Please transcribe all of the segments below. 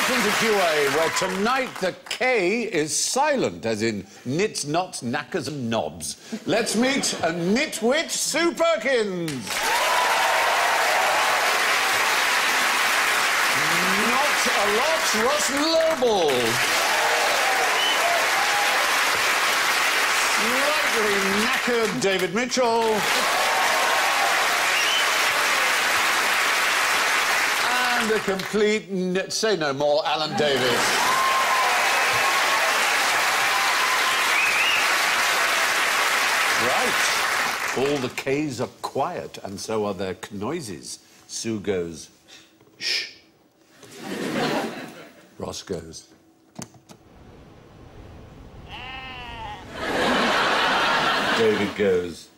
Welcome to QA, where tonight the K is silent, as in knits, knots, knackers and knobs. Let's meet a nitwit Sue Perkins. Not a lot, Ross Noble. Slightly knackered David Mitchell. And a complete, say no more, Alan Davis. Right. All the K's are quiet, and so are their noises. Sue goes, shh. Ross goes. David goes.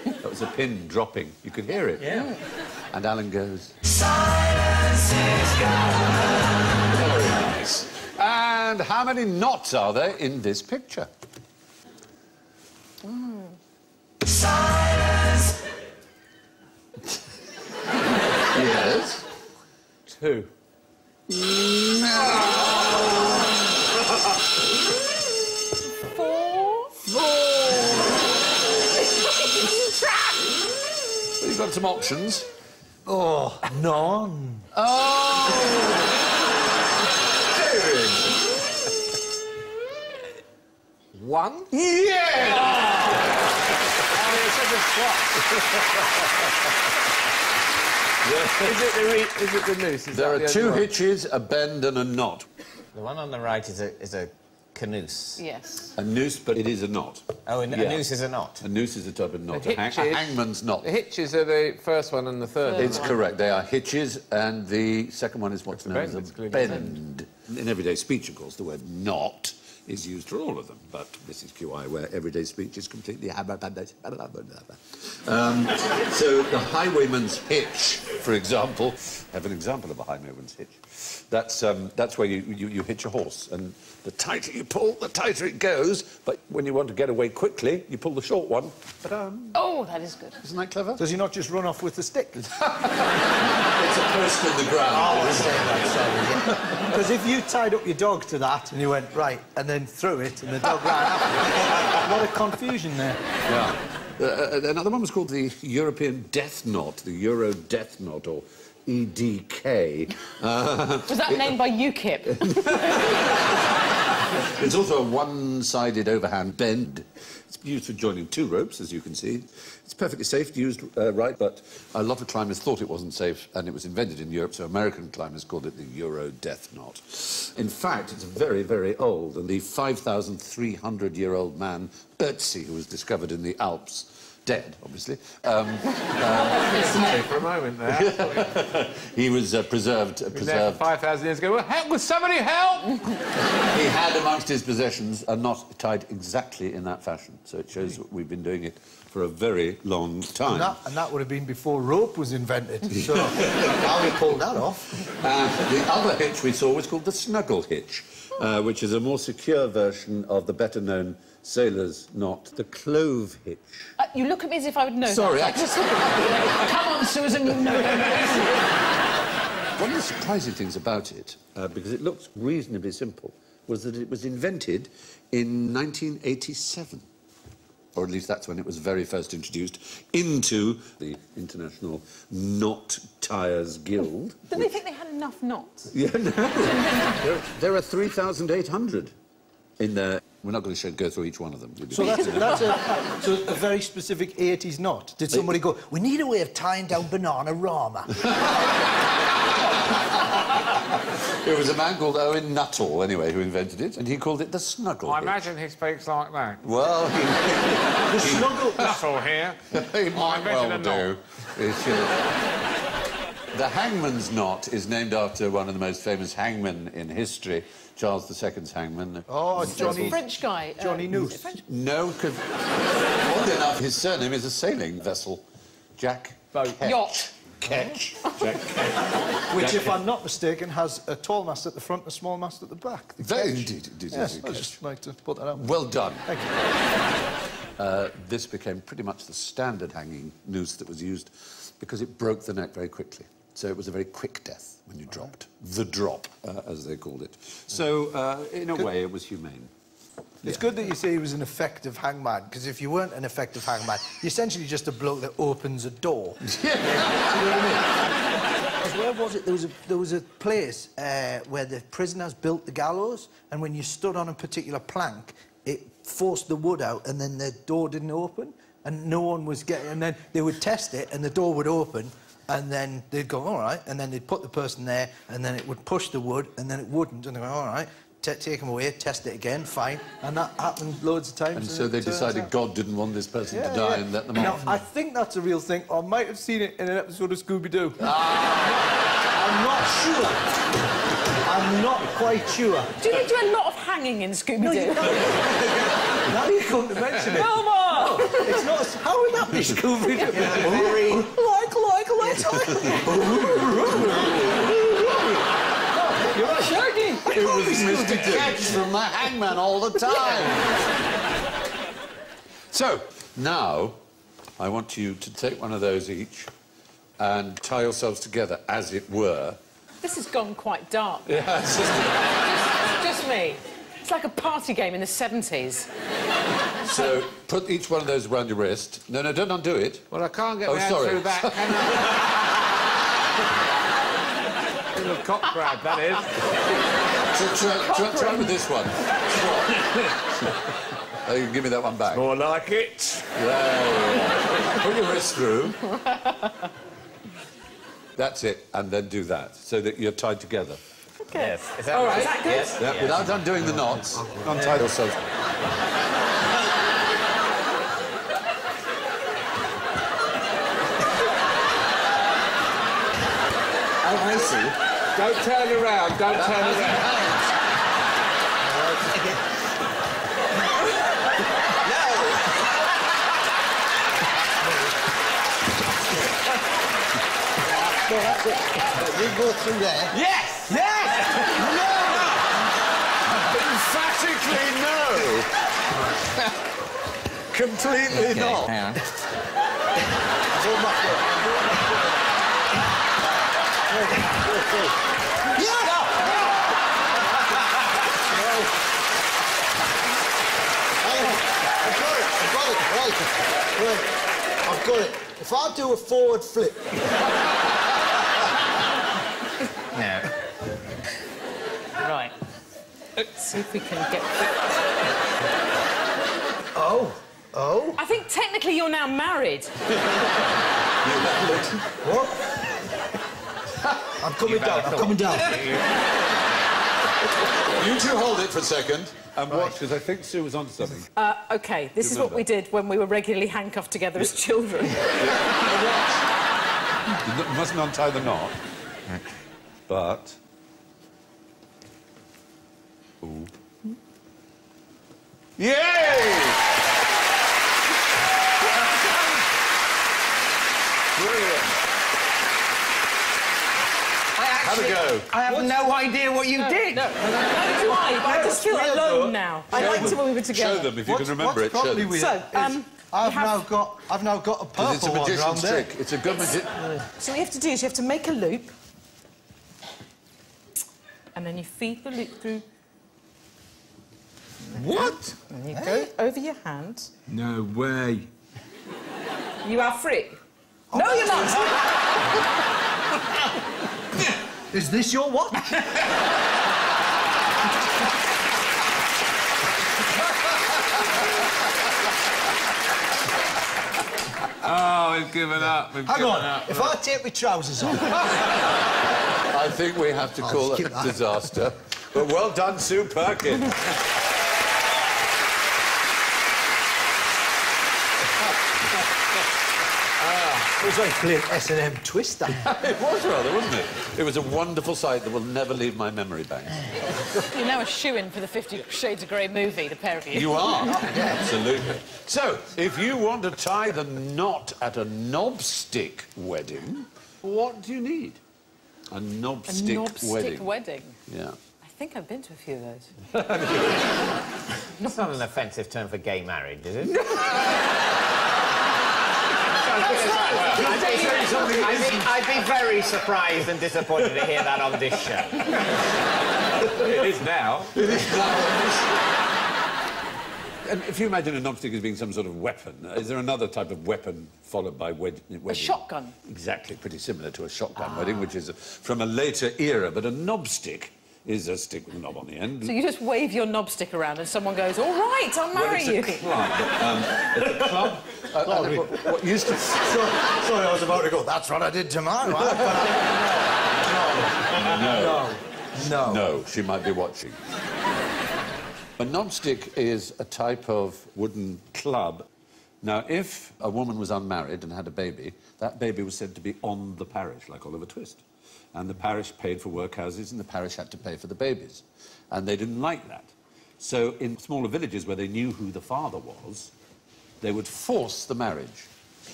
That was a pin dropping. You could hear it. Yeah. And Alan goes... Silence is gone. Very nice. And how many knots are there in this picture? Silence. Yes. 2. You've got some options. Oh, none. Oh! David! 1? Yeah! Oh, you're such a swat. Is it the noose? There are 2 hitches, a bend and a knot. The one on the right is a canoose. Yes. A noose, but it is a knot. Oh, a noose is a knot. A noose is a type of knot. The A hangman's knot. The hitches are the first one and the third. It's correct. They are hitches, and the second one is what's known as a bend. In everyday speech, of course, the word knot is used for all of them, but this is QI, where everyday speech is completely... So the highwayman's hitch, for example... I have an example of a highwayman's hitch. That's where you hitch a horse, and the tighter you pull, the tighter it goes, but when you want to get away quickly, you pull the short one. Oh, that is good. Isn't that clever? Does he not just run off with the stick? It's a post in the ground. Because if you tied up your dog to that and you went, right, and then threw it, and the dog ran after it, what a confusion there. Yeah. Another one was called the European Death Knot, the Euro Death Knot, or EDK. Was that named by UKIP? It's also a one-sided overhand bend. It's used for joining 2 ropes, as you can see. It's perfectly safe, used right, but a lot of climbers thought it wasn't safe, and it was invented in Europe, so American climbers called it the Euro Death Knot. In fact, it's very, very old, and the 5,300-year-old man, Ötzi, who was discovered in the Alps, dead, obviously. Sorry for a moment there. He was preserved. 5,000 years ago. Well, help, would somebody help? He had amongst his possessions a knot tied exactly in that fashion, so it shows that we've been doing it for a very long time. And that would have been before rope was invented. So how we pulled that off? The other hitch we saw was called the snuggle hitch, which is a more secure version of the better-known sailor's knot, the clove hitch. You look at me as if I would know. Sorry, that. Come on, Susan, you know. One of the surprising things about it, because it looks reasonably simple, was that it was invented in 1987. Or at least that's when it was very first introduced into the International Knot Tyers Guild. Did they think they had enough knots? Yeah, no. There are 3,800 in there. We're not going to go through each one of them. So that's a very specific 80s knot. Did somebody go, we need a way of tying down Bananarama? It was a man called Owen Nuttall, anyway, who invented it, and he called it the snuggle hitch. imagine he speaks like that. Well, The snuggle... Nuttall here. He might well do. knot. The hangman's knot is named after one of the most famous hangmen in history, Charles II's hangman. Oh, Johnny... French guy. Johnny Noose. No, because... Oddly enough, his surname is a sailing vessel. Jack... Yacht. Ketch. Jack Ketch. Which, if I'm not mistaken, has a tall mast at the front and a small mast at the back. Very indeed. Yes, I'd just like to put that out. Well done. Thank you. This became pretty much the standard hanging noose that was used because it broke the neck very quickly. So it was a very quick death when you dropped. The drop, as they called it. So, in a way, it was humane. It's good that you say he was an effective hangman, because if you weren't an effective hangman, you're essentially just a bloke that opens a door. You know what I mean? 'Cause where was it? There was a place where the prisoners built the gallows, and when you stood on a particular plank, it forced the wood out, and then the door didn't open, and no one was getting... And then they would test it, and the door would open, and then they'd go, all right, and then they'd put the person there, and then it would push the wood, and then it wouldn't, and they go, all right, take him away, test it again, fine. And that happened loads of times. And so they decided God didn't want this person to die and let them Now, off. I think that's a real thing. I might have seen it in an episode of Scooby-Doo. I'm not sure. I'm not quite sure. Do you do a lot of hanging in Scooby-Doo? Now you come to mention it. Elmo! It's not... How would that be Scooby-Doo? Very... You're Shaggy! It was Mr. Ketch from the Hangman all the time. So, now, I want you to take one of those each and tie yourselves together, as it were. This has gone quite dark. Yeah, it's Just me. It's like a party game in the 70s. So, put each one of those around your wrist. No, no, don't undo it. Well, I can't get Oh, my hand sorry. through that, can I? Little cock grab, that is. Try with this one. Oh, you can give me that one back. More like it. There. Put your wrist through. That's it, and then do that, so that you're tied together. Okay. Yes. Is that All right. right? Is that good? Yes. Yeah, without undoing the knots, untie yourselves. I see. Don't turn around, don't turn around. No, that's it. You go through there. Yes! Yes! No! Emphatically no! Completely not. Hang on. I've got it. If I do a forward flip... No. Right. Let's see if we can get... Oh. Oh? I think technically you're now married. What? I'm coming down, I'm coming down. You two hold it for a second and watch, because I think Sue was onto something. OK, this is what we did when we were regularly handcuffed together as children. You mustn't untie the knot. But... Ooh. Yay! Brilliant. Have a go. I have no idea what you did. No, neither do I, but I just feel alone now. I liked it when we were together. Show them, if you can remember it, show them. So, I've now got a purple It's a one round magician's there. trick. It's a good magic... So what you have to do is you have to make a loop, and then you feed the loop through. What? And you go over your hand. No way. You are free. No, you're not. Is this your what? Oh, we've given up. We've Hang given on, up. if I take my trousers off... I think we have to call it skip a that. disaster. But well done, Sue Perkins. It was like playing S&M Twister. It was rather, wasn't it? It was a wonderful sight that will never leave my memory bank. You're now a shoo-in for the 50 Shades of Grey movie, the pair of you. You are. Absolutely. So, if you want to tie the knot at a knobstick wedding, what do you need? A knobstick, knobstick wedding. Yeah. I think I've been to a few of those. It's not an offensive term for gay marriage, is it? I'd be very surprised and disappointed to hear that on this show. It is now. And if you imagine a knobstick as being some sort of weapon, is there another type of weapon followed by wedding? A shotgun. Exactly, pretty similar to a shotgun wedding, which is from a later era. But a knobstick is a stick with a knob on the end. So you just wave your knobstick around and someone goes, all right, I'll marry you. It's a club. What used to... Sorry, I was about to go, that's what I did to my wife. No, she might be watching. A knobstick is a type of wooden club. Now, if a woman was unmarried and had a baby, that baby was said to be on the parish, like Oliver Twist. And the parish paid for workhouses and the parish had to pay for the babies. And they didn't like that. So in smaller villages where they knew who the father was, they would force the marriage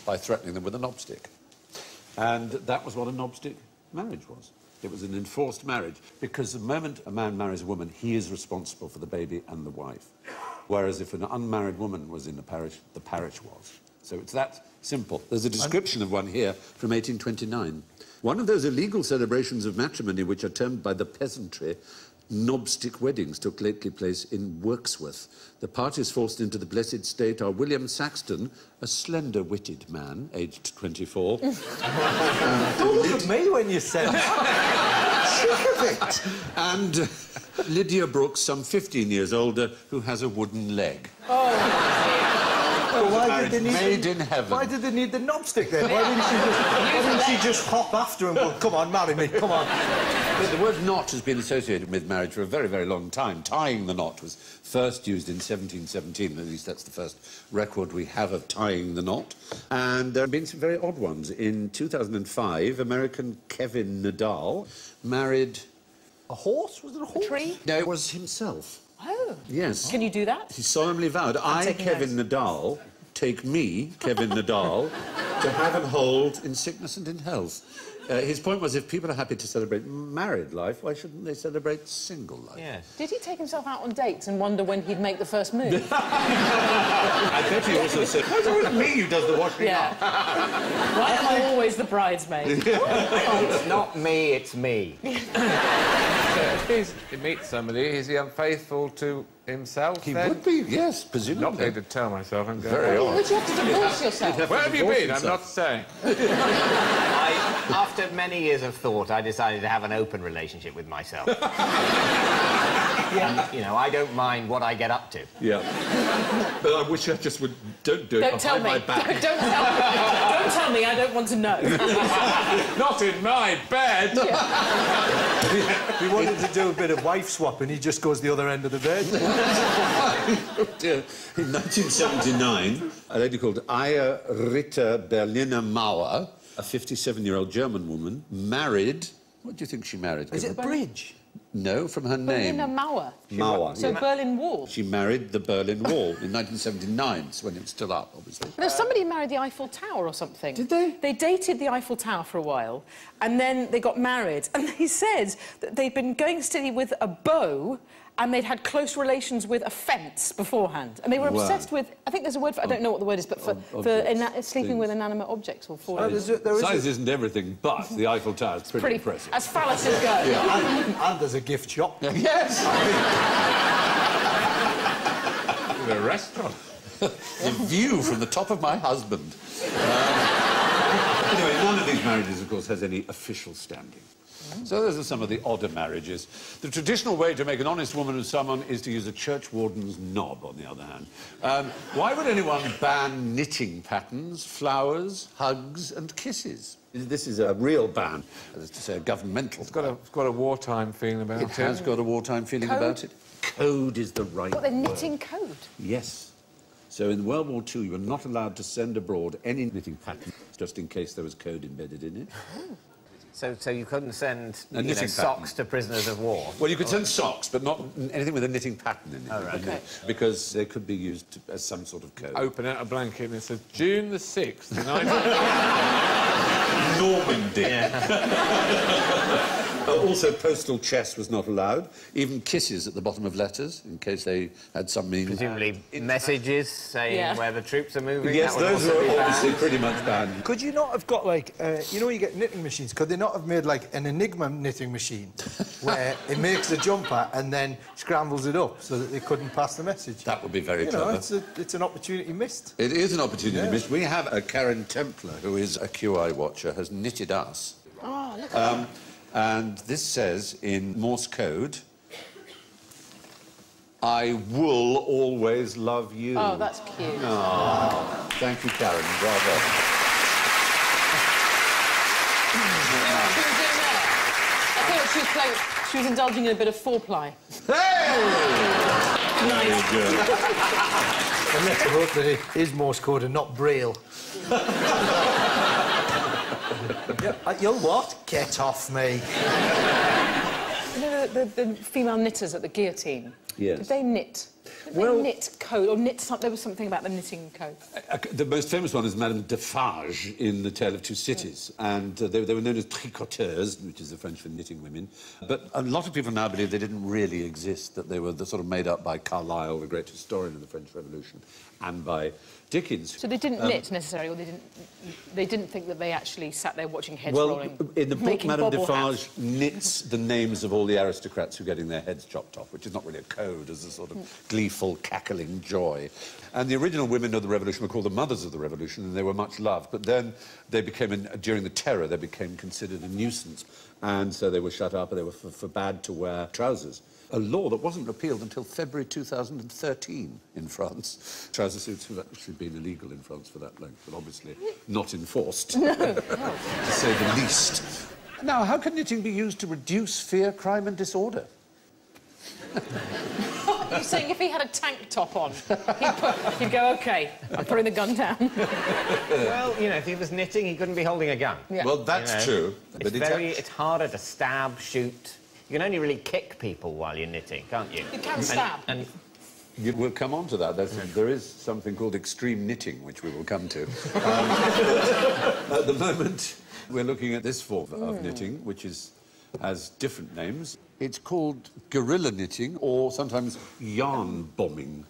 by threatening them with a knobstick. And that was what a knobstick marriage was. It was an enforced marriage, because the moment a man marries a woman, he is responsible for the baby and the wife. Whereas if an unmarried woman was in the parish was. So it's that simple. There's a description of one here from 1829. One of those illegal celebrations of matrimony which are termed by the peasantry knobstick weddings took lately place in Wirksworth. The parties forced into the blessed state are William Saxton, a slender-witted man, aged 24. Don't look at me when you said that. And Lydia Brooks, some 15 years older, who has a wooden leg. Well, why did they need made in heaven. Why did they need the knobstick then? Why didn't she just hop after him? Well, come on, marry me, come on. But the word knot has been associated with marriage for a very, very long time. Tying the knot was first used in 1717, at least that's the first record we have of tying the knot. And there have been some very odd ones. In 2005, American Kevin Nadal married... A horse? Was it a horse? A tree? No, it was himself. Oh. Yes. Can you do that? He solemnly vowed, I, Kevin Nadal, take me, Kevin Nadal, to have and hold in sickness and in health. His point was, if people are happy to celebrate married life, why shouldn't they celebrate single life? Yes. Did he take himself out on dates and wonder when he'd make the first move? I bet he also said, it's always me who does the washing up. Why am I always the bridesmaid? It's not me, it's me. If he meets somebody, is he unfaithful to himself? He then? would be, yes, presumably. Not going to tell myself. I'm going Very odd. Would you have to divorce yourself? Where have you been? I'm not saying. After many years of thought, I decided to have an open relationship with myself. And, you know, I don't mind what I get up to. Yeah. But I wish I just would... Don't do it. Don't tell me. My back. Don't tell me. Don't tell me. I don't want to know. Not in my bed. If he wanted to do a bit of wife swapping, he just goes the other end of the bed. In 1979, a lady called Aya Ritter Berliner Mauer, a 57-year-old German woman, married... What do you think she married? Is it a bridge? No, from her name. Berliner Mauer. Mauer. So Berlin Wall. She married the Berlin Wall in 1979, when it was still up, obviously. There's somebody who married the Eiffel Tower or something. Did they? They dated the Eiffel Tower for a while, and then they got married. And they said that they'd been going steady with a bow, and they'd had close relations with a fence beforehand. And they were obsessed with... I think there's a word for... I don't know what the word is, but for sleeping with inanimate objects or falling. Size isn't everything, but the Eiffel Tower is pretty impressive. As phalluses go. Yeah. And there's a gift shop. Yes! The restaurant. The view from the top of my husband. Anyway, none of these marriages, of course, has any official standing. So those are some of the odder marriages. The traditional way to make an honest woman of someone is to use a churchwarden's knob, on the other hand. Why would anyone ban knitting patterns, flowers, hugs and kisses? This is a real ban, that is to say, a governmental It's got a wartime feeling about it. It has got a wartime feeling about it. Code is the right What, they're word. knitting code? Yes. So in World War II, you were not allowed to send abroad any knitting pattern, just in case there was code embedded in it. So you couldn't send knitting socks to prisoners of war? Well, you could send socks, but not anything with a knitting pattern in it. Oh, right. Okay. Because they could be used as some sort of code. Open out a blanket and it says June the 6th, 19... Normandy. Also, postal chess was not allowed. Even kisses at the bottom of letters, in case they had some meaning. Presumably messages saying where the troops are moving. Yes, that would those also were be banned. obviously pretty much banned. Could you not have got, like, you know, you get knitting machines. Could they not have made, like, an Enigma knitting machine where it makes a jumper and then scrambles it up so that they couldn't pass the message? That would be very You know, clever. it's an opportunity missed. It is an opportunity missed. We have a Karen Templar, who is a QI watcher, has knitted us. Oh, look at that. And this says, in Morse code, I will always love you. Oh, that's cute. Oh, thank you, Karen. Bravo. She was doing that. I thought she was playing... She was indulging in a bit of foreplay. Hey! Very good. And let's hope that it is Morse code and not Braille. You'll what? Get off me. You know, the female knitters at the guillotine? Yes. Did they knit? Did they knit code or knit something? There was something about the knitting code. The most famous one is Madame Defarge in The Tale of Two Cities, and they were known as tricoteuses, which is the French for knitting women. But a lot of people now believe they didn't really exist, that they were sort of made up by Carlyle, the great historian of the French Revolution, and by Dickens. So they didn't knit necessarily, or they didn't think that they actually sat there watching heads Well, rolling. in the book, making Madame bobble Defarge hats. knits the names of all the aristocrats who are getting their heads chopped off, which is not really a code, as a sort of gleeful, cackling joy. And the original women of the Revolution were called the mothers of the Revolution, and they were much loved. But then they became, during the Terror, they became considered a nuisance, and so they were shut up, and they were forbade to wear trousers. A law that wasn't repealed until February 2013 in France. Trouser suits have actually been illegal in France for that length, but obviously not enforced, to say the least. Now, how can knitting be used to reduce fear, crime and disorder? You're saying if he had a tank top on, he'd go, OK, I'm putting the gun down. Well, you know, if he was knitting, he couldn't be holding a gun. Yeah. Well, that's true. But it's harder to stab, shoot. You can only really kick people while you're knitting, can't you? You can stab. And We'll come on to that. There is something called extreme knitting, which we will come to. At the moment, we're looking at this form of knitting, which has different names. It's called guerrilla knitting, or sometimes yarn bombing.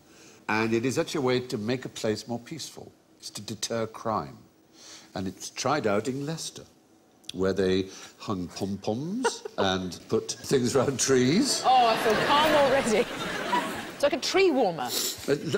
And it is actually a way to make a place more peaceful. It's to deter crime. And it's tried out in Leicester, where they hung pom-poms and put things around trees. Oh, I feel calm already. It's like a tree warmer.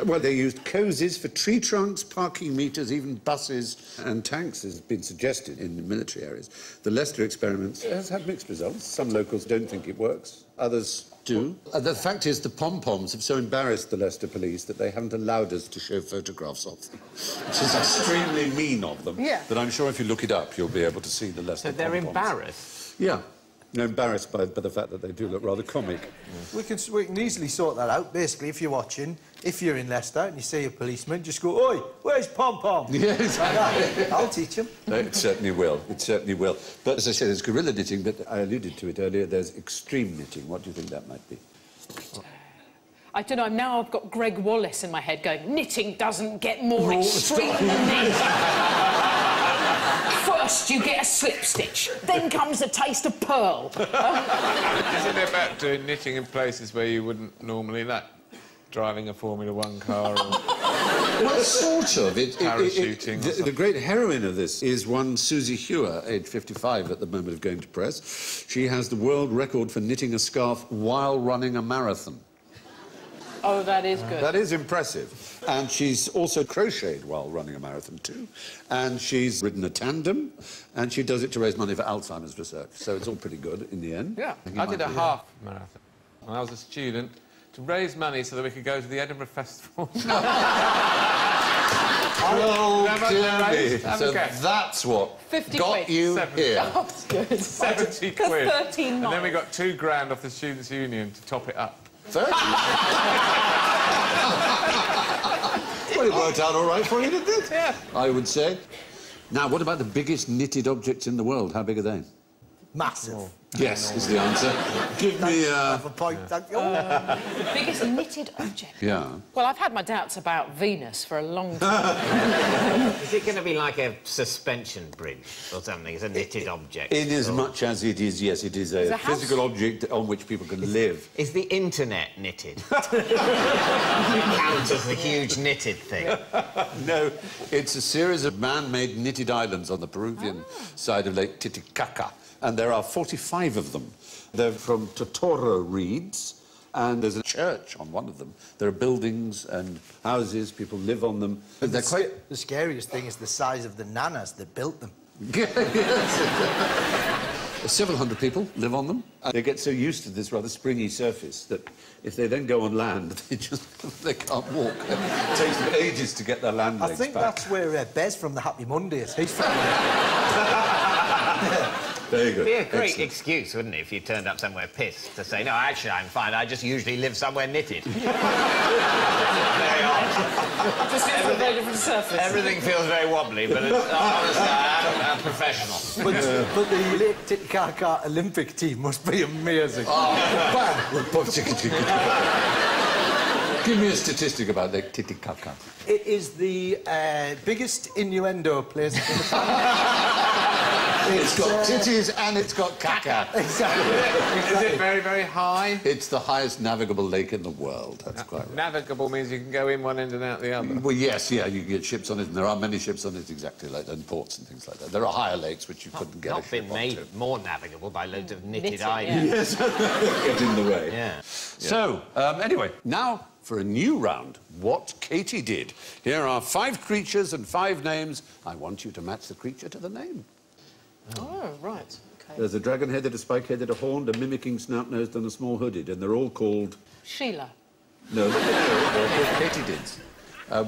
Well, they used cosies for tree trunks, parking meters, even buses and tanks, has been suggested in the military areas. The Leicester experiment has had mixed results. Some locals don't think it works, others do. The fact is, the pom-poms have so embarrassed the Leicester police that they haven't allowed us to show photographs of them, which is extremely mean of them. Yeah. But I'm sure if you look it up, you'll be able to see the Leicester so they're pom-poms. embarrassed. Yeah. They're embarrassed by the fact that they do look rather comic. We can easily sort that out. Basically, if you're watching, if you're in Leicester and you see a policeman, just go, "Oi, where's Pom-Pom?" Yes. Like that. I'll teach him. No, it certainly will. It certainly will. But as I said, there's guerrilla knitting, but I alluded to it earlier. There's extreme knitting. What do you think that might be? I don't know, now I've got Greg Wallace in my head going, knitting doesn't get more extreme than this. First you get a slip stitch, then comes the taste of pearl. Isn't it about doing knitting in places where you wouldn't normally, like driving a Formula One car or... Well, sort of. Parachuting or The great heroine of this is one Susie Hewer, aged 55 at the moment of going to press. She has the world record for knitting a scarf while running a marathon. Oh, that is good. That is impressive. And she's also crocheted while running a marathon too. And she's ridden a tandem, and she does it to raise money for Alzheimer's research. So it's all pretty good in the end. Yeah, I did a half marathon when I was a student to raise money so that we could go to the Edinburgh Festival. Oh, dear me. Have a So guess. that's what 50 got quid. you 70. here. Oh, that's good. 70 For quid. 13 And then we miles. got £2 off the Students' Union to top it up. 30? Well, it worked out all right for you, didn't it? Yeah. I would say. Now, what about the biggest knitted objects in the world? How big are they? Massive. Yes, is the answer. Give me Have a point, thank you. The biggest knitted object. Yeah. Well, I've had my doubts about Venus for a long time. Is it going to be like a suspension bridge or something? It's a knitted object. In as much as it is, yes, it is a a house. physical object on which people can live. Is the internet knitted? Does it count as the huge knitted thing? No, it's a series of man-made knitted islands on the Peruvian side of Lake Titicaca, and there are 45 of them. They're from Totoro reeds, and there's a church on one of them. There are buildings and houses, people live on them. But they're quite... The scariest thing is the size of the nanas that built them. Yes. Several hundred people live on them. And they get so used to this rather springy surface that if they then go on land, they can't walk. It takes them ages to get their land legs I think back. that's where Bez from the Happy Mondays, he's from. Very good. It'd be a great Excellent. excuse, wouldn't it, if you turned up somewhere pissed to say, no, actually, I'm fine. I just usually live somewhere knitted. Very odd. Just a very different surface. Everything feels very wobbly, but honestly, I'm a professional. But the Lake Titicaca Olympic team must be amazing. Give me a statistic about Lake Titicaca. It is the biggest innuendo place in the planet. It's got titties and it's got caca. Exactly. Is it very, very high? It's the highest navigable lake in the world. That's quite right. Navigable means you can go in one end and out the other. Well, yes, yeah, you can get ships on it, and there are many ships on it exactly like that, and ports and things like that. There are higher lakes which you couldn't get a Not ship been made onto. more navigable by loads of knitted Knitted, islands. Get in the way. Yeah. So, anyway, now for a new round. What Katie did. Here are 5 creatures and 5 names. I want you to match the creature to the name. Oh, right. OK. There's a dragon-headed, a spike-headed, a horned, a mimicking snout-nosed and a small hooded, and they're all called... Sheila. No, they're called katydids.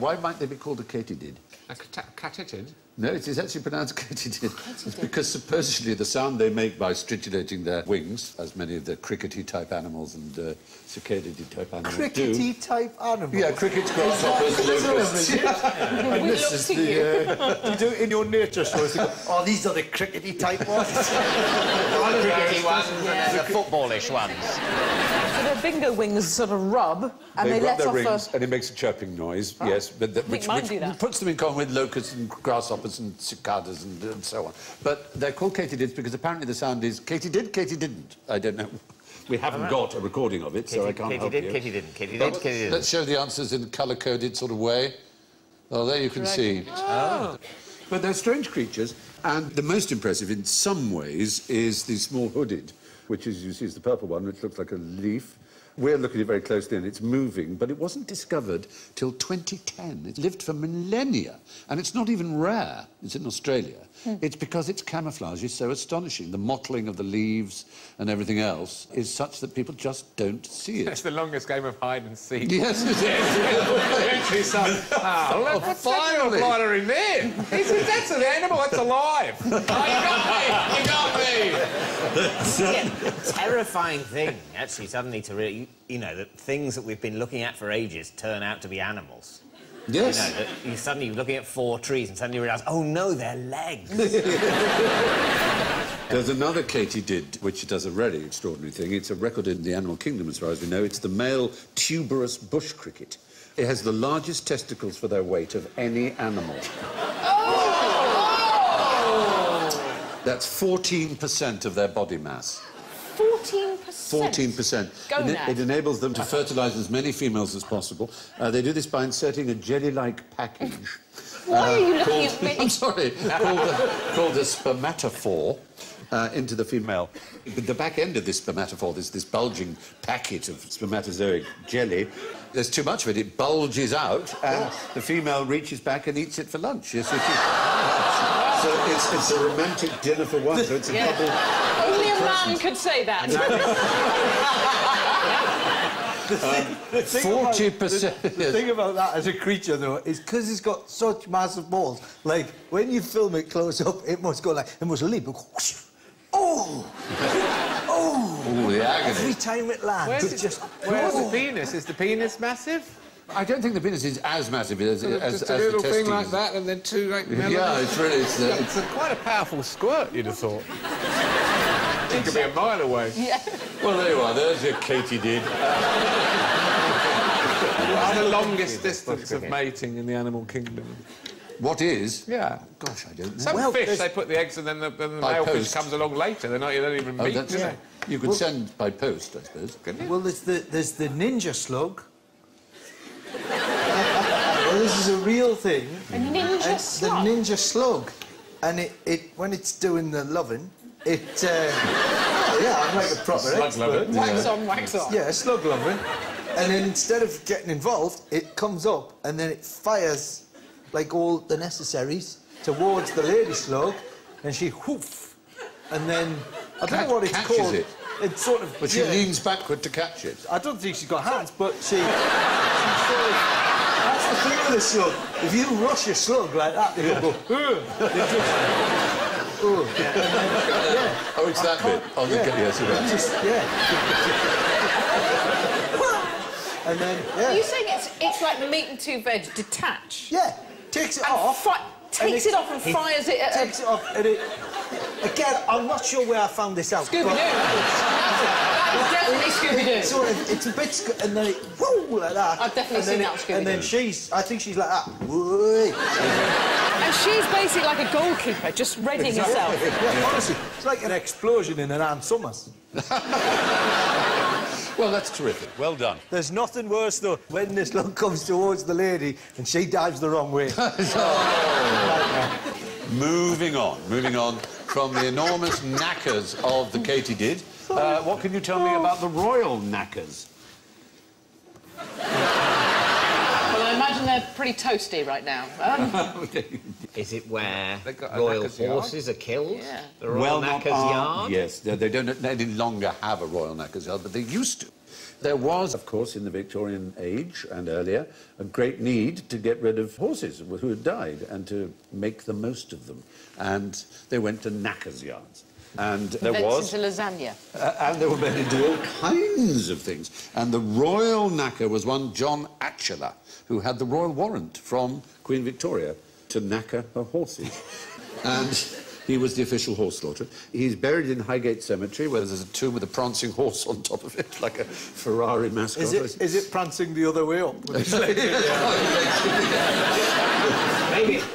Why might they be called a katydid? A catitid? No, it is actually pronounced katydid. It's because supposedly the sound they make by stridulating their wings, as many of the crickety-type animals and cicadidy-type animals do... Crickety-type animal. Yeah, crickets, grasshoppers, locusts. And this is look the... you do it in your nature shows. You go, oh, these are the crickety-type ones. Crickety ones and the footballish ones. So their bingo wings sort of rub, and they rub let their off rings, a... and it makes a chirping noise, yes, but which mine do that. puts them in common with locusts and grasshoppers and cicadas and so on. But they're called katydids because apparently the sound is Katie did, Katie didn't. I don't know. We haven't got a recording of it, so I can't help you. Katie didn't, Katie But did, Katie didn't. let's show the answers in colour-coded sort of way. Oh, there you can see. Oh. But they're strange creatures, and the most impressive in some ways is the small hooded, which, as you see, is the purple one, which looks like a leaf. We're looking at it very closely, and it's moving, but it wasn't discovered till 2010. It lived for millennia, and it's not even rare. It's in Australia. It's because its camouflage is so astonishing. The mottling of the leaves and everything else is such that people just don't see It's it. the longest game of hide and seek. Yes, it is. Eventually, what's that glider in there? He says, that's an animal, that's alive. Oh, you got me! Terrifying thing, actually, suddenly to really, you know, that things that we've been looking at for ages turn out to be animals. Yes. You know, that you suddenly you're looking at 4 trees and suddenly you realise, oh no, they're legs. There's another katydid, which does a really extraordinary thing. It's a record in the animal kingdom, as far as we know. It's the male tuberous bush cricket. It has the largest testicles for their weight of any animal. That's 14% of their body mass. 14%? 14%. Go now. It enables them to fertilise as many females as possible. They do this by inserting a jelly-like package. Why are you looking at me? I'm sorry. called a spermatophore into the female. But the back end of this spermatophore, there's this bulging packet of spermatozoic jelly. There's too much of it. It bulges out, and the female reaches back and eats it for lunch. Yes, it is. So it's a romantic dinner for one. So it's a double. Only a man could say that. 40%. The thing about that as a creature, though, is because it's got such massive balls. Like, when you film it close up, it must go like... It must leap. Whoosh. Oh! Oh! Oh, the agony. Every time it lands, Where's it's just... Where's oh. the penis? Is the penis massive? I don't think the penis is as massive as Just the a little testes. thing like that and then 2 like Yeah, it's really... It's quite a powerful squirt, you'd have thought. It could be a mile away. Yeah. Well, there you are. There's your katydid. What's the longest distance of mating in the animal kingdom? What is? Yeah. Gosh, I don't know. Some fish, they put the eggs and then the male fish post. comes along later. They don't even meet, that's do they? You could send by post, I suppose. Well, there's the ninja slug. Well, this is a real thing. A ninja slug? The ninja slug. And it when it's doing the loving, yeah, I'm like a proper Slug expert. lover. Wax on, wax off. Yeah, slug loving. And then instead of getting involved, it comes up and then it fires like all the necessaries towards the lady slug, and she whoof. And then I don't know what it's catches called. it. It's sort of. But she leans backward to catch it. I don't think she's got hands, but she sort of, that's the thing with a slug. If you rush a slug like that, they'll go. Oh, it's that bit. Oh, yes, it is. Just, yeah. And then, Are you yeah. saying it's like meat and two veg detach? Yeah, takes it And off. takes it off and fires it at Takes it off, and it... Again, I'm not sure where I found this out. Scooby-Doo. That is definitely Scooby-Doo. Sort of, it's a bit... And then it... Whoa, like that. I've definitely seen that with Scooby-Doo. And then I think she's like that. Whoo. And she's basically like a goalkeeper, just readying herself. Yeah, honestly, it's like an explosion in an Ann Summers. Well, that's terrific. Well done. There's nothing worse, though, when this slug comes towards the lady and she dives the wrong way. Moving on from the enormous knackers of the katydid. What can you tell me about the royal knackers? Well, I imagine they're pretty toasty right now. Is it where They've got a royal knacker's yard? horses are killed? Yeah. The royal not knacker's yard? Yes, they don't any longer have a royal knackers yard, but they used to. There was, of course, in the Victorian age and earlier, a great need to get rid of horses who had died and to make the most of them. And they went to knackers yards. And there was... into lasagna. And they were made into all kinds of things. And the royal knacker was one John Atchiller, who had the royal warrant from Queen Victoria to knacker her horses. And he was the official horse slaughterer. He's buried in Highgate Cemetery, where there's a tomb with a prancing horse on top of it, like a Ferrari mascot. Is it prancing the other way up? Maybe it's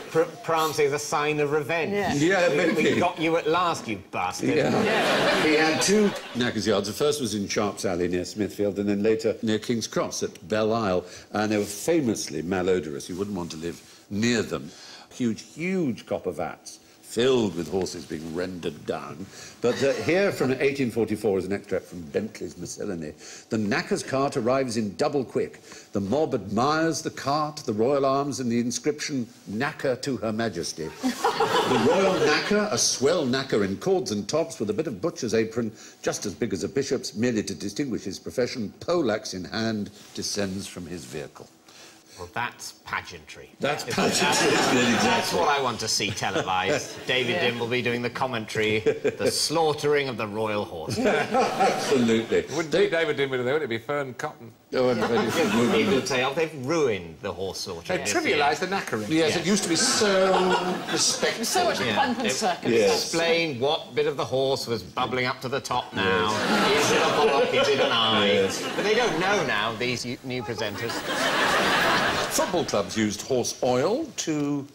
prancing as a sign of revenge. Yeah, maybe. We got you at last, you bastard. Yeah. He had two knackers yards. The first was in Sharp's Alley near Smithfield, and then later near King's Cross at Belle Isle. And they were famously malodorous. You wouldn't want to live near them. Huge copper vats filled with horses being rendered down. But here from 1844 is an extract from Bentley's Miscellany. The knacker's cart arrives in double quick. The mob admires the cart, the royal arms, and the inscription, "Knacker to Her Majesty." The royal knacker, a swell knacker in cords and tops with a bit of butcher's apron, just as big as a bishop's, merely to distinguish his profession, poleaxe in hand, descends from his vehicle. Well, that's pageantry. That's pageantry, isn't it? That's what I want to see televised. David Dimbleby doing the commentary, the slaughtering of the royal horse. Absolutely. Wouldn't be David Dimbleby, would it be Fern Cotton? Oh, everybody People would say, oh, they've ruined the horse slaughtering. They trivialised the knackering. Yes, it used to be so respectful. So much pomp and circumstance. Explain what bit of the horse was bubbling up to the top now. Is it a bollock? Is it an eye? Yes. But they don't know now, these new presenters. Football clubs used horse oil to...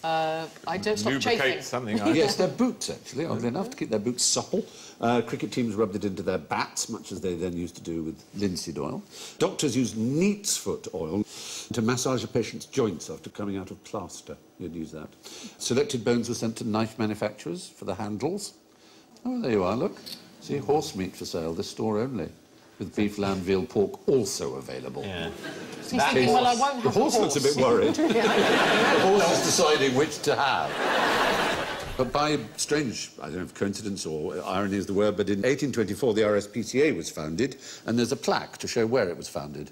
I don't stop chafing. Lubricate something. Yes, their boots, actually, oddly enough, to keep their boots supple. Cricket teams rubbed it into their bats, much as they then used to do with linseed oil. Doctors used neat's foot oil to massage a patient's joints after coming out of plaster. You'd use that. Selected bones were sent to knife manufacturers for the handles. Oh, there you are, look. See, horse meat for sale, this store only. With beef, lamb, veal, pork also available. Yeah. He's thinking, well, I won't have The horse looks a bit worried. The horse is deciding which to have. But by strange, I don't know if coincidence or irony is the word, but in 1824 the RSPCA was founded, and there's a plaque to show where it was founded.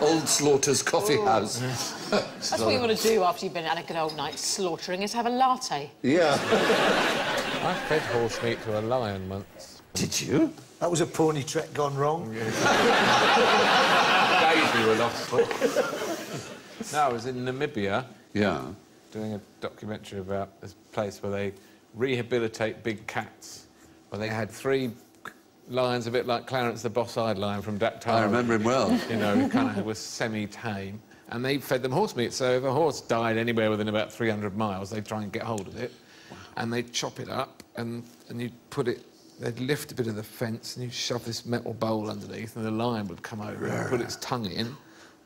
Old Slaughter's Coffee House. That's what you want to do after you've been had a good old night slaughtering, is have a latte. Yeah. I fed horse meat to a lion once. Did you? That was a pony trek gone wrong. Days we were lost. No, I was in Namibia Yeah. doing a documentary about this place where they rehabilitate big cats. Well, they had 3 lions, a bit like Clarence the Boss-Eyed Lion from Daktari. I remember him well. You know, he kind of was semi-tame. And they fed them horse meat, so if a horse died anywhere within about 300 miles, they'd try and get hold of it. Wow. And they'd chop it up, and you'd put it... They'd lift a bit of the fence, and you'd shove this metal bowl underneath, and the lion would come over and put its tongue in.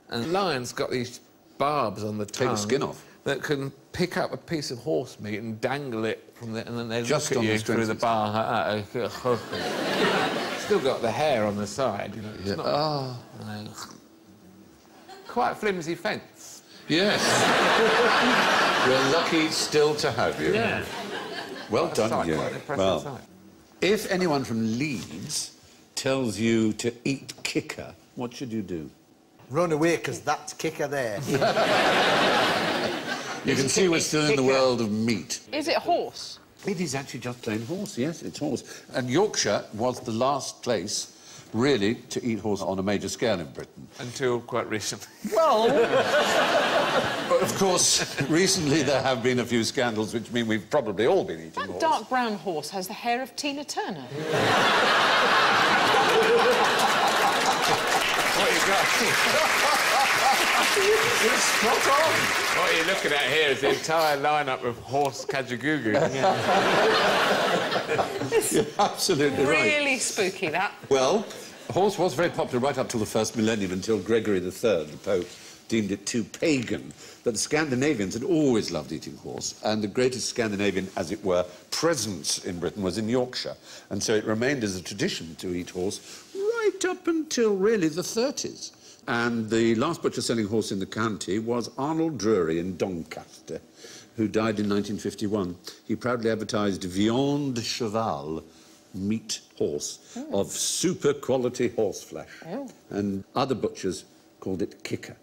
And the lion's got these barbs on the tongue... Take the skin off. ...that can pick up a piece of horse meat and dangle it from there, and then they just look at you through the bar. Still got the hair on the side, you know. It's not... Quite a flimsy fence. Yes. We're lucky still to have you. Yeah. Well done, Quite you. an impressive Well, sight. if anyone from Leeds tells you to eat kicker, what should you do? Run away, because that's kicker there. You can see we're still in the world of meat. Is it a horse? It is actually just plain horse, yes, it's horse. And Yorkshire was the last place, really, to eat horse on a major scale in Britain. Until quite recently. Well... But, of course, recently there have been a few scandals which mean we've probably all been eating That horse. dark brown horse has the hair of Tina Turner. What you got? It's spot on! What you're looking at here is the entire lineup of horse Kajagoogoo. You're absolutely right. Really spooky, that. Well, horse was very popular right up till the first millennium, until Gregory III, the Pope, deemed it too pagan. But the Scandinavians had always loved eating horse, and the greatest Scandinavian, as it were, presence in Britain was in Yorkshire. And so it remained as a tradition to eat horse right up until, really, the 30s. And the last butcher selling horse in the county was Arnold Drury in Doncaster, who died in 1951. He proudly advertised Viande de Cheval, meat horse, of super-quality horse flesh. And other butchers called it kicker,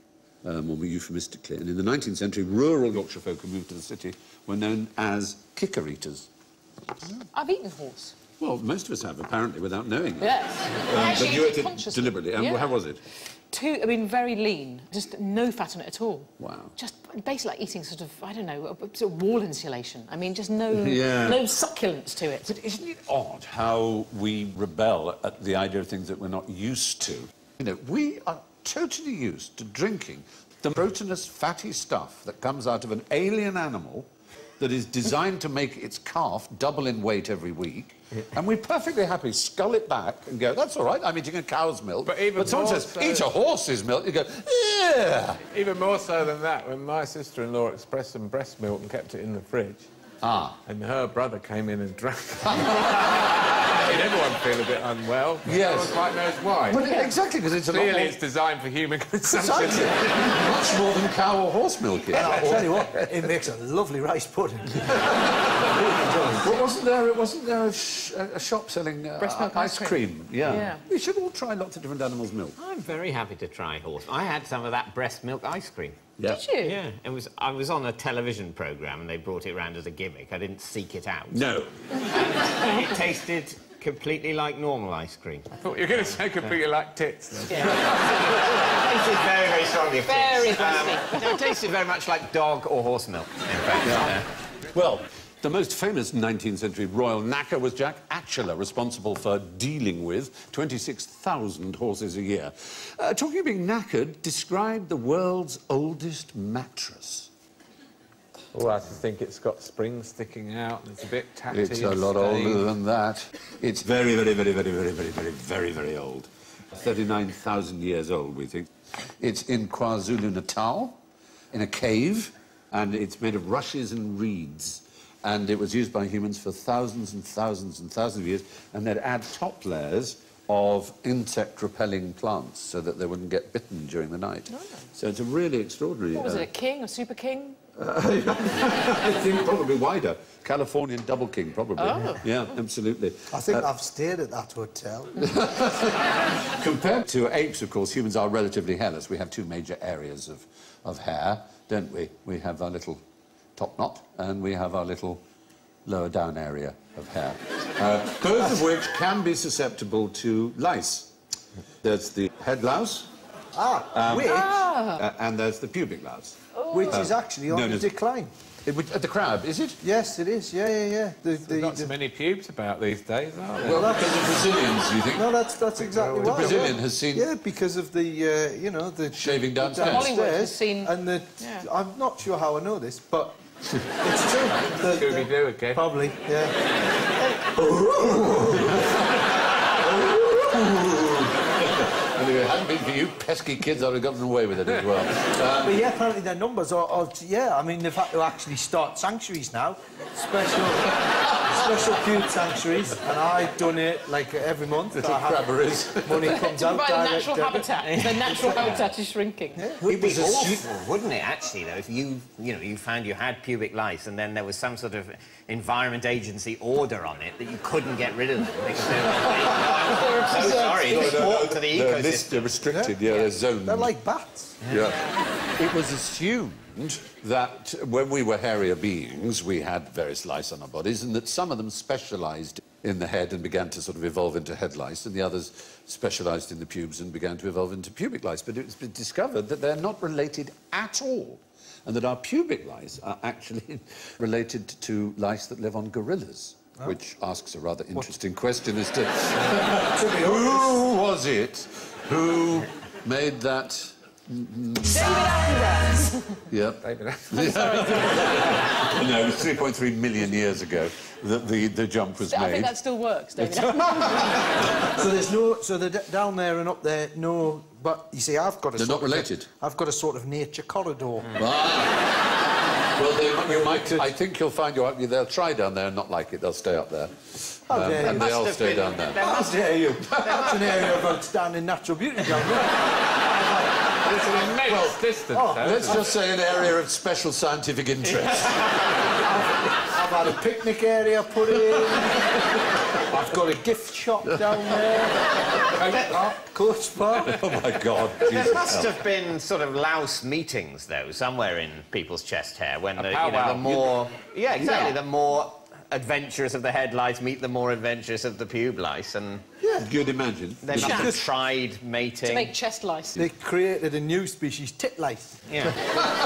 more euphemistically. And in the 19th century, rural Yorkshire folk who moved to the city were known as kicker eaters. I've eaten horse. Well, most of us have, apparently, without knowing it. Yes. But you ate it consciously. deliberately. And Yeah. how was it? I mean, very lean. Just no fat on it at all. Wow. Just basically like eating sort of, I don't know, a sort of wall insulation. I mean, just no, Yeah. no succulence to it. But isn't it odd how we rebel at the idea of things that we're not used to? You know, we are totally used to drinking the proteinous, fatty stuff that comes out of an alien animal that is designed to make its calf double in weight every week, and we're perfectly happy scull it back and go, that's all right, I'm eating a cow's milk. But even someone more says, so- eat a horse's milk, you go, yeah. Even more so than that, when my sister-in-law expressed some breast milk and kept it in the fridge, and her brother came in and drank it. Made everyone feel a bit unwell. Yes. No one quite knows why. But exactly, because it's a lot Clearly, more... it's designed for human consumption. Precisely. Much more than cow or horse milk is. I'll tell you what, it makes a lovely rice pudding. But wasn't there a shop selling Breast milk ice cream? Yeah. Yeah. We should all try lots of different animals' milk. I'm very happy to try horse. I had some of that breast milk ice cream. Yeah. Did you? Yeah, I was on a television programme and they brought it round as a gimmick. I didn't seek it out. No. And it tasted completely like normal ice cream. I thought you were going to say completely like tits. It tasted very, very strongly of Very tits. breasty. It tasted very much like dog or horse milk, in fact. Well, the most famous 19th century royal knacker was Jack Atchiller, responsible for dealing with 26,000 horses a year. Talking of being knackered, describe the world's oldest mattress. Oh, I think it's got springs sticking out and it's a bit tatty. It's a and lot stained. older than that. It's very, very, very, very, very, very, very, very, very old. 39,000 years old, we think. It's in KwaZulu-Natal, in a cave, and it's made of rushes and reeds. And it was used by humans for thousands and thousands and thousands of years, and they'd add top layers of insect-repelling plants so that they wouldn't get bitten during the night. Oh. So it's a really extraordinary... What was it, a king, a super king? I think probably wider. Californian double king, probably. Oh. Yeah, absolutely. I think I've stayed at that hotel. Compared to apes, of course, humans are relatively hairless. We have two major areas of hair, don't we? We have our little top knot, and we have our little lower down area of hair, both of which can be susceptible to lice. There's the head louse, Which and there's the pubic louse. is actually on known the as- decline. At the Crab, is it? Yes, it is. Yeah. Not so many pubes about these days, are there? Well, because of Brazilians, do you think? No, that's exactly The why. Brazilian has seen... Yeah, because of the, you know, the... Shaving downstairs. Hollywood has seen... And the... Yeah. I'm not sure how I know this, but it's true. Scooby-Doo again. Probably, yeah. And if it hadn't been for you pesky kids, I'd have gotten away with it as well. But yeah, apparently their numbers are yeah, I mean, they've had to actually start sanctuaries now. Special pube sanctuaries, and I donate, like, every month. Little crabberies. Money comes To out provide a direct natural debit. habitat. The natural habitat is shrinking. It'd be awful, wouldn't it, actually, though, if you found you had pubic lice and then there was some sort of Environment Agency order on it that you couldn't get rid of them because they were so sorry, they walked to the ecosystem. They're restricted, they're zoned. They're like bats. Yeah. It was assumed that when we were hairier beings, we had various lice on our bodies, and that some of them specialised in the head and began to sort of evolve into head lice, and the others specialised in the pubes and began to evolve into pubic lice. But it's been discovered that they're not related at all, and that our pubic lice are actually related to lice that live on gorillas. Oh. Which asks a rather interesting question as to who was it who made that... David Attenborough. Yep. David No, it was 3.3 million years ago that the jump was made. I think that still works, David. So there's no... So they're down there and up there, no... But, you see, I've got a... They're not related? I've got a sort of nature corridor. Well, you might... I think you'll find they'll try down there and not like it. They'll stay up there. And they'll stay down there. How dare you? That's an area of outstanding natural beauty down there. It's an immense distance, Let's just say an area of special scientific interest. I've had a picnic area put in. I've got a gift shop down there. Coach Park. Oh, my God. There must have been sort of louse meetings, though, somewhere in people's chest hair when the more... Yeah, exactly. The more adventurous of the head lice meet the more adventurous of the pube lice, and... Yeah, you'd imagine. They must have tried mating. To make chest lice. They created a new species, tit lice. Yeah.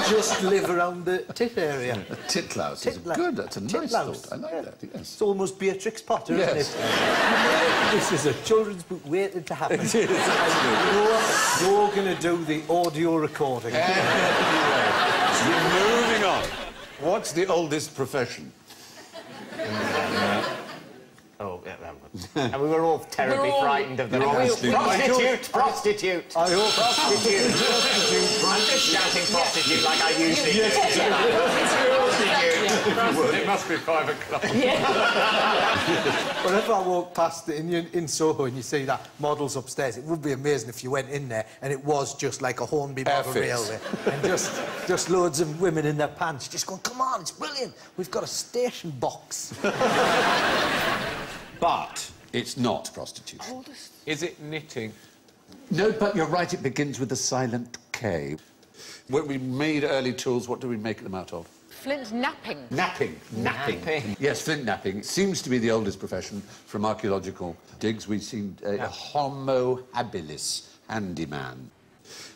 Just live around the tit area. A titlouse is Titlouse. good. That's a nice Titlouse. thought. I like that, yes. It's almost Beatrix Potter, Yes. isn't it? This is a children's book waiting to happen. It is, absolutely. You're going to do the audio recording. Moving on. What's the oldest profession? Oh, yeah, and we were all terribly frightened of the obviously- prostitute. I hope Prostitute. I'm just shouting prostitute like I usually do. Prostitute. It must be 5 o'clock. Whenever I walk past it in Soho and you see that models upstairs, it would be amazing if you went in there and it was just like a Hornby model Airfix. railway. And just loads of women in their pants just going, come on, it's brilliant. We've got a station box. But it's not prostitution. Is it knitting? No, but you're right, it begins with a silent K. When we made early tools, what do we make them out of? Flint napping. Napping. Yes, flint napping. It seems to be the oldest profession from archaeological digs. We've seen a Homo habilis, handyman.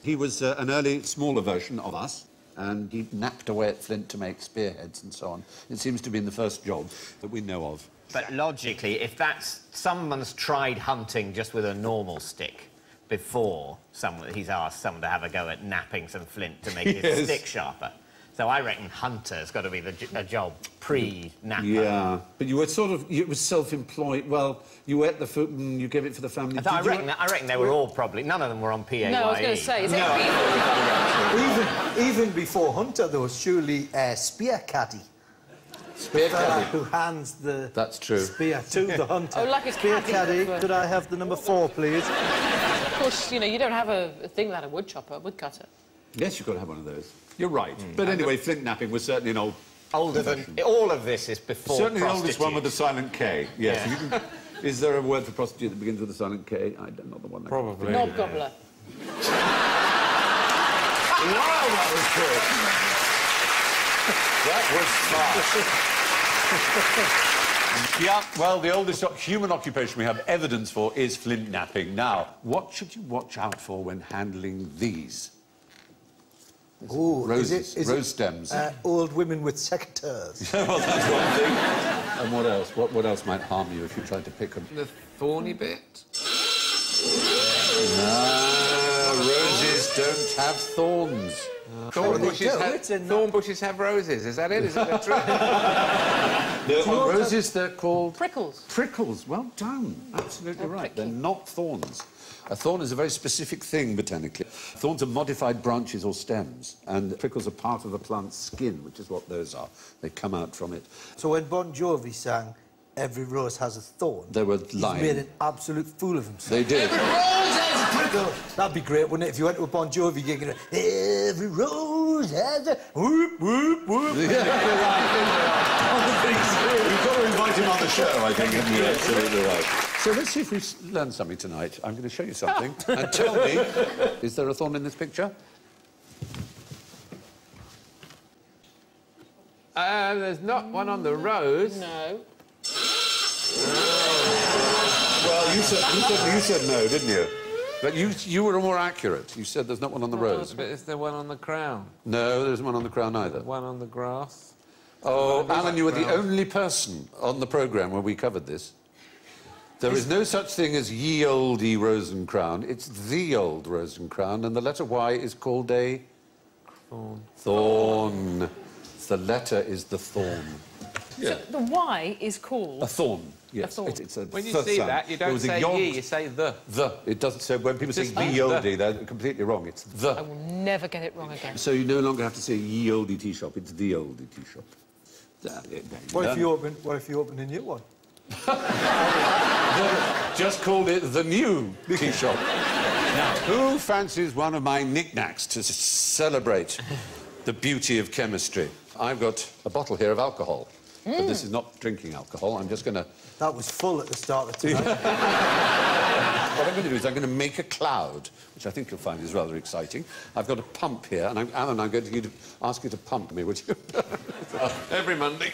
He was an early, smaller version of us, and he napped away at flint to make spearheads and so on. It seems to be in the first job that we know of. But logically, if someone's tried hunting just with a normal stick before he's asked someone to have a go at napping some flint to make his stick sharper. So I reckon hunter's got to be a job pre-napper. Yeah, but you were it was self-employed. Well, you ate the food and you gave it for the family. I reckon they were all probably... None of them were on PAYE. No, I was going to say, is it Even before Hunter, though, surely Spear Caddy. Spear caddy. Who hands the That's true. spear to the hunter. Oh, like a Spear caddy. Caddy, could I have the number 4, please? Of course, you know, you don't have a thing without a woodcutter. Yes, you've got to have one of those. You're right. But anyway, flint napping was certainly an old... Older than... All of this is before Certainly the prostitute. oldest one with the silent K. Yes. Yeah. Is there a word for prostitute that begins with a silent K? I don't know the one. Probably. Knob gobbler. Wow, that was good. That was fast. Yeah, well, the oldest human occupation we have evidence for is flint napping. Now, what should you watch out for when handling these? Oh, Roses, is rose stems. Old women with secateurs. Well, that's one thing. And what else? What else might harm you if you tried to pick them? The thorny bit. No, roses don't have thorns. Thorn do, bushes have roses. Is that it? Is that the truth? No, on roses they're called... Prickles. Prickles. Well done. Absolutely right. They're not thorns. A thorn is a very specific thing botanically. Thorns are modified branches or stems, and prickles are part of the plant's skin, which is what those are. They come out from it. So when Bon Jovi sang Every Rose Has a Thorn, They were he lying. made an absolute fool of himself. They did. Every rose has a prickle. That'd be great, wouldn't it, if you went to a Bon Jovi gig and every rose has a whoop, whoop, whoop. You've got to invite him on the show, I think, and you're absolutely right. So let's see if we learn something tonight. I'm going to show you something. And tell me, is there a thorn in this picture? There's not one on the rose. No. Well, you said no, didn't you? But you were more accurate. You said there's not one on the rose. But is there one on the crown? No, there's one on the crown either. One on the grass? Oh, Alan, you were the only person on the programme where we covered this. There is no such thing as ye olde rose and crown. It's the old rose and crown, and the letter Y is called a... Thorn. Thorn. The letter is the thorn. So the Y is called... A thorn, yes. A thorn. It's a When you th see sound. that, you There don't was a say yod. ye, you say the. The. It doesn't say... When people say Just ye the. olde, they're completely wrong. It's the. I will never get it wrong again. So you no longer have to say ye olde tea shop. It's the olde tea shop. What if you open a new one? Just called it the new tea shop. Now, who fancies one of my knickknacks to celebrate the beauty of chemistry? I've got a bottle here of alcohol. But this is not drinking alcohol. I'm just going to... That was full at the start of tonight. What I'm going to do is I'm going to make a cloud, which I think you'll find is rather exciting. I've got a pump here, and Alan, I'm going to ask you to pump me, would you? Every Monday.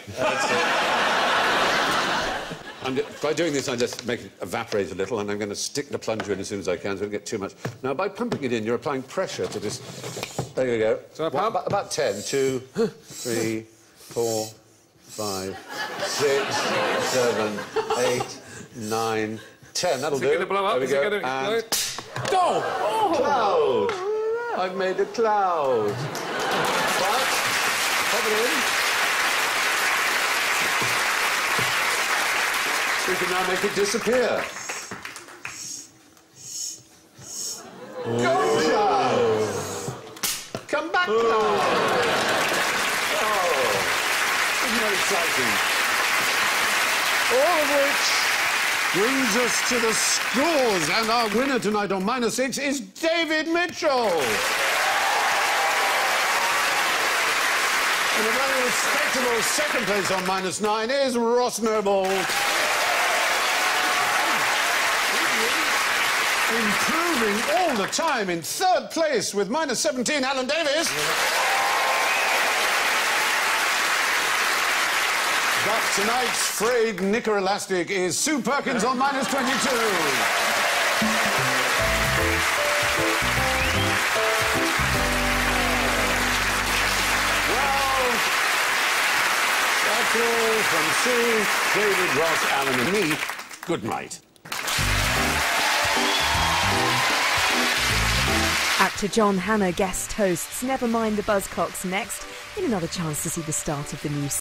And by doing this, I just make it evaporate a little, and I'm going to stick the plunger in as soon as I can so it doesn't get too much. Now, by pumping it in, you're applying pressure to this... There you go. So I pump? About 10. 2, 3, 4, 5, 6, 7, 8, 9, 10. That'll do. Is it going to blow up? There we Is it go. going to And... explode? Oh! Cloud! I've made a cloud. But, pop it in. We can now make it disappear. Go, cloud! Come back, cloud! Oh, isn't that exciting? All of which brings us to the scores, and our winner tonight on -6 is David Mitchell. And a very respectable second place on -9 is Ross Noble. Improving all the time in third place with -17, Alan Davis. But tonight's frayed knicker elastic is Sue Perkins on -22. Well, that's all from Sue, David, Ross, Alan and me. Good night. Actor John Hannah guest hosts Never Mind the Buzzcocks next, in another chance to see the start of the new